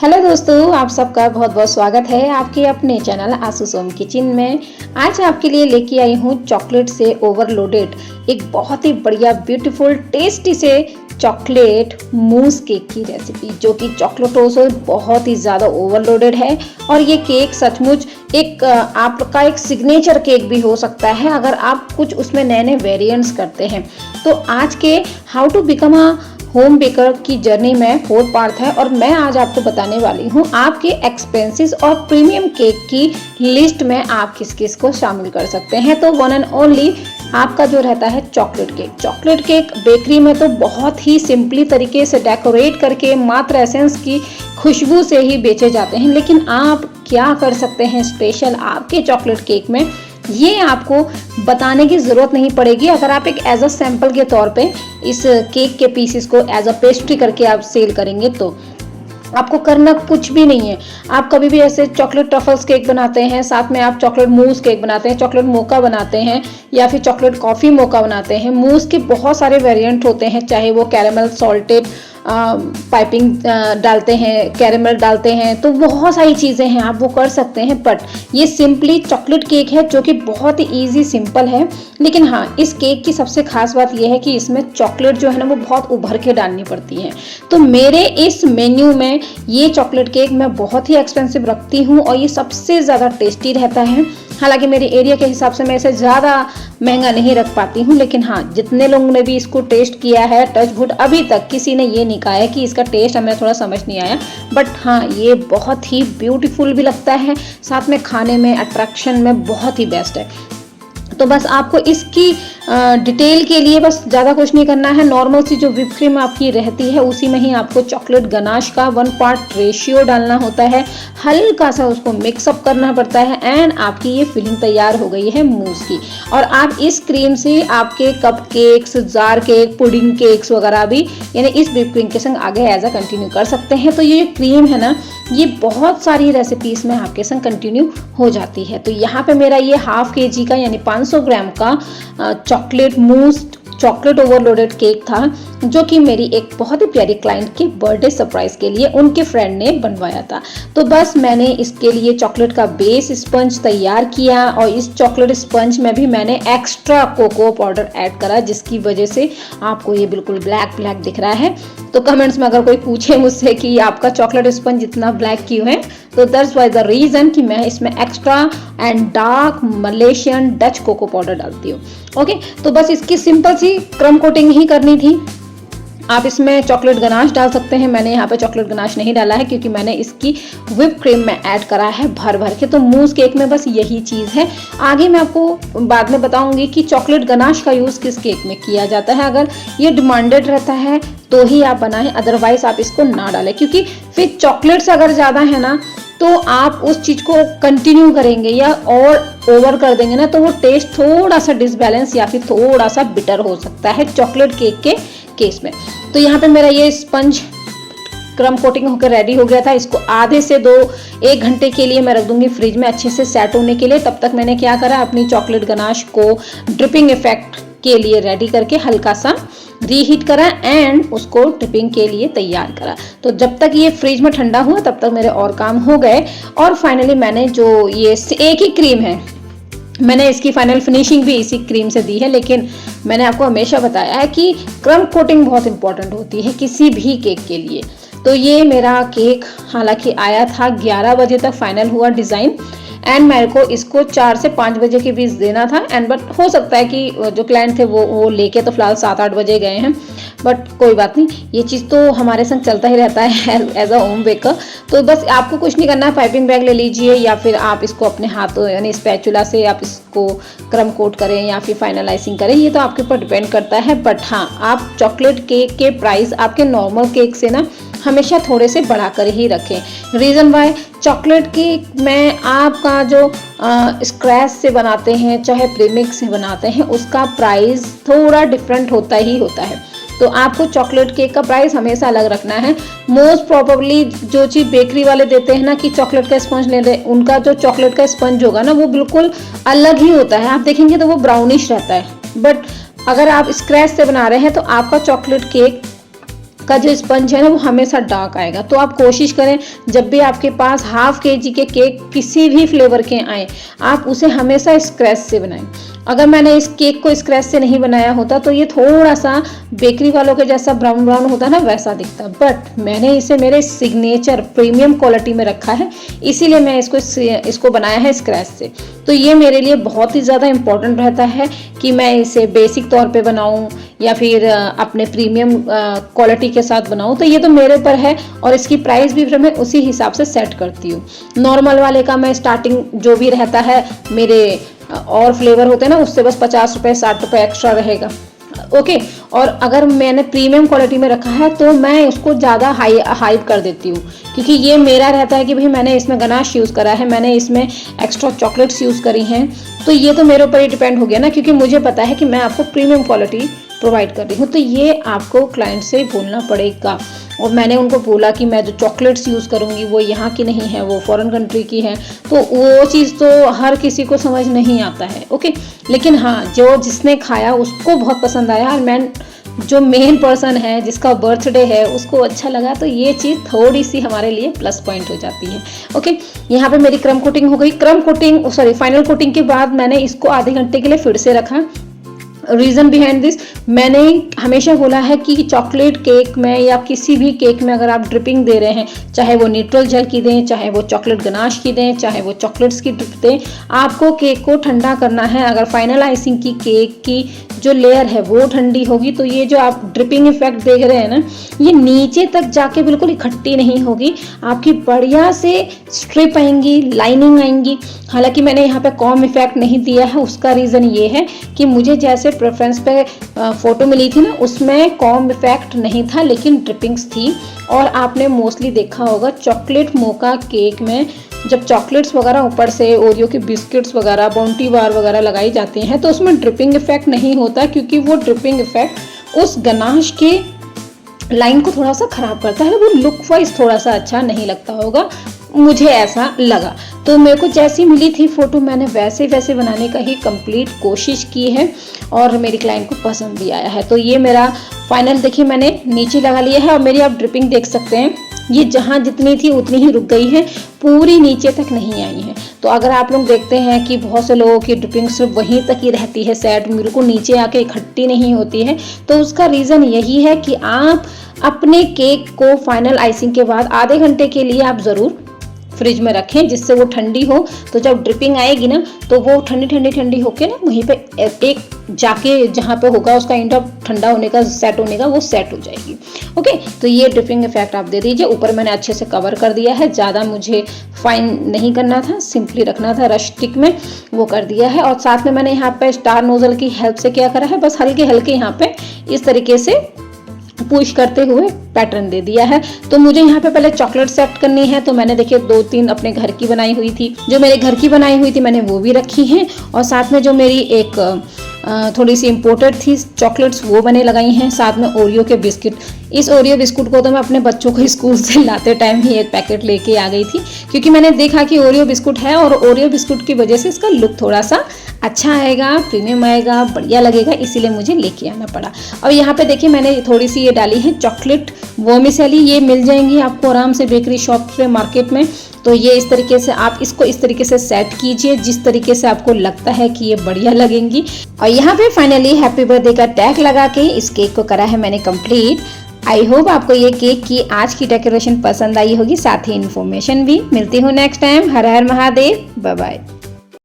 Hello दोस्तों, आप सबका बहुत बहुत स्वागत है आपके अपने चैनल आसूस होम किचन में। आज आपके लिए लेके आई हूँ चॉकलेट से ओवरलोडेड एक बहुत ही बढ़िया ब्यूटीफुल टेस्टी से चॉकलेट मूस केक की रेसिपी, जो कि चॉकलेटों से बहुत ही ज़्यादा ओवरलोडेड है। और ये केक सचमुच एक आपका एक सिग्नेचर केक भी हो सकता है अगर आप कुछ उसमें नए नए वेरिएंट्स करते हैं। तो आज के how to become a home baker की जर्नी में फोर्थ पार्ट है और मैं आज आपको बताने वाली हूँ आपके एक्सपेंसेस और प्रीमियम केक की लिस्ट में आप किस किस को शामिल कर सकते हैं। तो वन एंड ओनली आपका जो रहता है चॉकलेट केक बेकरी में तो बहुत ही सिंपली तरीके से डेकोरेट करके मात्र एसेंस की खुशबू से ही बेचे जाते हैं, लेकिन आप क्या कर सकते हैं स्पेशल आपके चॉकलेट केक में, ये आपको बताने की ज़रूरत नहीं पड़ेगी। अगर आप एक एज अ सैंपल के तौर पे इस केक के पीसेस को एज अ पेस्ट्री करके आप सेल करेंगे तो आपको करना कुछ भी नहीं है। आप कभी भी ऐसे चॉकलेट ट्रफल्स केक बनाते हैं, साथ में आप चॉकलेट मूस केक बनाते हैं, चॉकलेट मोका बनाते हैं या फिर चॉकलेट कॉफ़ी मोका बनाते हैं। मूस के बहुत सारे वेरिएंट होते हैं, चाहे वो कैरेमल सॉल्टेड पाइपिंग डालते हैं, कैरेमल डालते हैं, तो बहुत सारी चीज़ें हैं आप वो कर सकते हैं। बट ये सिंपली चॉकलेट केक है जो कि बहुत ही ईजी सिंपल है। लेकिन हाँ, इस केक की सबसे खास बात यह है कि इसमें चॉकलेट जो है ना वो बहुत उभर के डालनी पड़ती है। तो मेरे इस मेन्यू में ये चॉकलेट केक मैं बहुत ही एक्सपेंसिव रखती हूँ और ये सबसे ज़्यादा टेस्टी रहता है। हालांकि मेरे एरिया के हिसाब से मैं इसे ज़्यादा महंगा नहीं रख पाती हूँ, लेकिन हाँ, जितने लोगों ने भी इसको टेस्ट किया है टच वुड अभी तक किसी ने ये नहीं कहा है कि इसका टेस्ट हमें थोड़ा समझ नहीं आया। बट हाँ, ये बहुत ही ब्यूटीफुल भी लगता है, साथ में खाने में अट्रैक्शन में बहुत ही बेस्ट है। तो बस आपको इसकी डिटेल के लिए बस ज़्यादा कुछ नहीं करना है। नॉर्मल सी जो व्हिप क्रीम आपकी रहती है उसी में ही आपको चॉकलेट गनाश का 1 पार्ट रेशियो डालना होता है, हल्का सा उसको मिक्सअप करना पड़ता है एंड आपकी ये फिलिंग तैयार हो गई है मूस की। और आप इस क्रीम से आपके cup cakes, jar cake, pudding cakes वगैरह भी यानी इस व्हिप क्रीम के संग आगे एज अ कंटिन्यू कर सकते हैं। तो ये क्रीम है ना, ये बहुत सारी रेसिपीज में आपके संग कंटिन्यू हो जाती है। तो यहाँ पे मेरा ये हाफ kg का यानी 500 ग्राम का chocolate mousse chocolate overloaded cake था, जो कि मेरी एक बहुत ही प्यारी क्लाइंट के बर्थडे सरप्राइज के लिए उनके फ्रेंड ने बनवाया था। तो बस मैंने इसके लिए चॉकलेट का बेस स्पंज तैयार किया और इस चॉकलेट स्पंज में भी मैंने एक्स्ट्रा कोको पाउडर ऐड करा, जिसकी वजह से आपको ये बिल्कुल ब्लैक ब्लैक दिख रहा है। तो कमेंट्स में अगर कोई पूछे मुझसे कि आपका चॉकलेट स्पंज इतना ब्लैक क्यों है, तो दैट्स वाई द रीज़न कि मैं इसमें extra and dark Malaysian Dutch cocoa powder डालती हूँ। ओके, तो बस इसकी सिंपल सी क्रम कोटिंग ही करनी थी। आप इसमें चॉकलेट गनाश डाल सकते हैं, मैंने यहाँ पे चॉकलेट गनाश नहीं डाला है क्योंकि मैंने इसकी व्हिप क्रीम में ऐड करा है भर भर के। तो मूस केक में बस यही चीज़ है। आगे मैं आपको बाद में बताऊंगी कि चॉकलेट गनाश का यूज़ किस केक में किया जाता है। अगर ये डिमांडेड रहता है तो ही आप बनाएं, अदरवाइज आप इसको ना डालें, क्योंकि फिर चॉकलेट्स अगर ज़्यादा है ना तो आप उस चीज़ को कंटिन्यू करेंगे या और ओवर कर देंगे ना, तो वो टेस्ट थोड़ा सा डिसबैलेंस या फिर थोड़ा सा बिटर हो सकता है चॉकलेट केक के केस में। तो यहाँ पे मेरा ये स्पंज क्रम कोटिंग होकर रेडी हो गया था। इसको आधे से 1 घंटे के लिए मैं रख दूंगी फ्रिज में अच्छे से सेट होने के लिए। तब तक मैंने क्या करा, अपनी चॉकलेट गनाश को ड्रिपिंग इफेक्ट के लिए रेडी करके हल्का सा रीहीट करा एंड उसको ड्रिपिंग के लिए तैयार करा। तो जब तक ये फ्रिज में ठंडा हुआ तब तक मेरे और काम हो गए। और फाइनली मैंने जो ये एक ही क्रीम है, मैंने इसकी फाइनल फिनिशिंग भी इसी क्रीम से दी है, लेकिन मैंने आपको हमेशा बताया है कि क्रम कोटिंग बहुत इंपॉर्टेंट होती है किसी भी केक के लिए। तो ये मेरा केक हालांकि आया था 11 बजे तक फाइनल हुआ डिज़ाइन एंड मेरे को इसको 4 से 5 बजे के बीच देना था। एंड बट हो सकता है कि जो क्लाइंट थे वो लेके तो फिलहाल 7-8 बजे गए हैं, बट कोई बात नहीं, ये चीज़ तो हमारे संग चलता ही रहता है एज अ होम बेकर। तो बस आपको कुछ नहीं करना है, पाइपिंग बैग ले लीजिए या फिर आप इसको अपने हाथों यानी स्पैचुला से आप इसको क्रम कोट करें या फिर फाइनलाइजिंग करें, ये तो आपके ऊपर डिपेंड करता है। बट हाँ, आप चॉकलेट केक के प्राइस आपके नॉर्मल केक से ना हमेशा थोड़े से बढ़ाकर ही रखें। रीज़न वाई, चॉकलेट केक में आपका जो स्क्रैच से बनाते हैं चाहे प्रीमिक्स से बनाते हैं उसका प्राइस थोड़ा डिफरेंट होता ही होता है। तो आपको चॉकलेट केक का प्राइस हमेशा अलग रखना है। मोस्ट प्रोबेबली जो चीज़ बेकरी वाले देते हैं ना कि चॉकलेट का स्पंज ले लें, उनका जो चॉकलेट का स्पंज होगा ना वो बिल्कुल अलग ही होता है। आप देखेंगे तो वो ब्राउनिश रहता है। बट अगर आप स्क्रैच से बना रहे हैं तो आपका चॉकलेट केक का जो स्पंज है ना वो हमेशा डार्क आएगा। तो आप कोशिश करें जब भी आपके पास हाफ केजी के केक किसी भी फ्लेवर के आए, आप उसे हमेशा स्क्रैच से बनाएं। अगर मैंने इस केक को स्क्रैच से नहीं बनाया होता तो ये थोड़ा सा बेकरी वालों के जैसा ब्राउन ब्राउन होता ना, वैसा दिखता, बट मैंने इसे मेरे सिग्नेचर प्रीमियम क्वालिटी में रखा है, इसीलिए मैं इसको बनाया है स्क्रैच से। तो ये मेरे लिए बहुत ही ज़्यादा इम्पोर्टेंट रहता है कि मैं इसे बेसिक तौर पे बनाऊं या फिर अपने प्रीमियम क्वालिटी के साथ बनाऊं। तो ये तो मेरे पर है और इसकी प्राइस भी फिर मैं उसी हिसाब से सेट करती हूँ। नॉर्मल वाले का मैं स्टार्टिंग जो भी रहता है मेरे और फ्लेवर होते हैं ना, उससे बस 50 रुपये 60 रुपये एक्स्ट्रा रहेगा। ओके, और अगर मैंने प्रीमियम क्वालिटी में रखा है तो मैं उसको ज़्यादा हाइप कर देती हूँ, क्योंकि ये मेरा रहता है कि भाई मैंने इसमें गनाश यूज़ करा है, मैंने इसमें एक्स्ट्रा चॉकलेट्स यूज़ करी हैं। तो ये तो मेरे ऊपर ही डिपेंड हो गया ना, क्योंकि मुझे पता है कि मैं आपको प्रीमियम क्वालिटी प्रोवाइड कर रही हूँ। तो ये आपको क्लाइंट से बोलना पड़ेगा। और मैंने उनको बोला कि मैं जो चॉकलेट्स यूज़ करूँगी वो यहाँ की नहीं है, वो फॉरेन कंट्री की है। तो वो चीज़ तो हर किसी को समझ नहीं आता है। ओके, लेकिन हाँ, जो जिसने खाया उसको बहुत पसंद आया, और जो मेन पर्सन है जिसका बर्थडे है उसको अच्छा लगा, तो ये चीज़ थोड़ी सी हमारे लिए प्लस पॉइंट हो जाती है। ओके, यहाँ पे मेरी क्रम कोटिंग हो गई। फाइनल कोटिंग के बाद मैंने इसको आधे घंटे के लिए फिर से रखा। रीज़न बिहाइंड दिस, मैंने हमेशा बोला है कि चॉकलेट केक में या किसी भी केक में अगर आप ड्रिपिंग दे रहे हैं, चाहे वो न्यूट्रल जेल की दें, चाहे वो चॉकलेट गनाश की दें, चाहे वो चॉकलेट्स की ड्रिप दें, आपको केक को ठंडा करना है। अगर फाइनल आइसिंग की केक की जो लेयर है वो ठंडी होगी तो ये जो आप ड्रिपिंग इफेक्ट देख रहे हैं ना, ये नीचे तक जाके बिल्कुल इकट्ठी नहीं होगी, आपकी बढ़िया से स्ट्रिप आएंगी, लाइनिंग आएंगी। हालांकि मैंने यहाँ पे कॉम इफेक्ट नहीं दिया है, उसका रीज़न ये है कि मुझे जैसे प्रेफरेंस पे फोटो मिली थी ना, उसमें कॉम इफेक्ट नहीं था लेकिन ड्रिपिंग्स थी। और आपने मोस्टली देखा होगा चॉकलेट मोका केक में जब चॉकलेट्स वगैरह ऊपर से ओरियो के बिस्किट्स वगैरह, बाउंटी बार वगैरह लगाई जाती हैं तो उसमें ड्रिपिंग इफेक्ट नहीं होता, क्योंकि वो ड्रिपिंग इफेक्ट उस गनाश के लाइन को थोड़ा सा खराब करता है, वो लुक वाइज थोड़ा सा अच्छा नहीं लगता होगा, मुझे ऐसा लगा। तो मेरे को जैसी मिली थी फोटो मैंने वैसे वैसे बनाने का ही कंप्लीट कोशिश की है और मेरी क्लाइंट को पसंद भी आया है। तो ये मेरा फाइनल देखिए मैंने नीचे लगा लिया है और मेरी आप ड्रिपिंग देख सकते हैं, ये जहाँ जितनी थी उतनी ही रुक गई है, पूरी नीचे तक नहीं आई है। तो अगर आप लोग देखते हैं कि बहुत से लोगों की ड्रिपिंग सिर्फ वहीं तक ही रहती है, सेट बिल्कुल नीचे आके इकट्ठी नहीं होती है, तो उसका रीज़न यही है कि आप अपने केक को फाइनल आइसिंग के बाद आधे घंटे के लिए आप ज़रूर फ्रिज में रखें, जिससे वो ठंडी हो। तो जब ड्रिपिंग आएगी ना तो वो ठंडी होके ना वहीं पे एक जाके जहाँ पे होगा उसका एंड ऑफ ठंडा होने का, सेट होने का, वो सेट हो जाएगी। ओके, तो ये ड्रिपिंग इफेक्ट आप दे दीजिए। ऊपर मैंने अच्छे से कवर कर दिया है, ज़्यादा मुझे फाइन नहीं करना था, सिंपली रखना था रश स्टिक में, वो कर दिया है। और साथ में मैंने यहाँ पे स्टार नोजल की हेल्प से क्या करा है, बस हल्के हल्के यहाँ पे इस तरीके से पुश करते हुए पैटर्न दे दिया है। तो मुझे यहाँ पे पहले चॉकलेट सेट करनी है, तो मैंने देखिए 2-3 अपने घर की बनाई हुई थी, जो मेरे घर की बनाई हुई थी मैंने वो भी रखी हैं, और साथ में जो मेरी एक थोड़ी सी इम्पोर्टेड थी चॉकलेट्स वो मैंने लगाई हैं, साथ में ओरियो के बिस्किट। इस ओरियो बिस्कुट को तो मैं अपने बच्चों को स्कूल से लाते टाइम ही एक पैकेट लेके आ गई थी, क्योंकि मैंने देखा कि ओरियो बिस्कुट है और ओरियो बिस्कुट की वजह से इसका लुक थोड़ा सा अच्छा आएगा, प्रीमियम आएगा, बढ़िया लगेगा, इसीलिए मुझे लेके आना पड़ा। और यहाँ पे देखिए मैंने थोड़ी सी ये डाली है चॉकलेट वर्मिसेली, ये मिल जाएंगी आपको आराम से बेकरी शॉप पे, मार्केट में। तो ये इस तरीके से आप इसको इस तरीके से सेट कीजिए जिस तरीके से आपको लगता है कि ये बढ़िया लगेंगी। और यहाँ पे फाइनली हैप्पी बर्थडे का टैग लगा के इस केक को करा है मैंने कंप्लीट। आई होप आपको ये केक की आज की डेकोरेशन पसंद आई होगी, साथ ही इन्फॉर्मेशन भी। मिलती हूँ नेक्स्ट टाइम। हर हर महादेव, बाय बाय।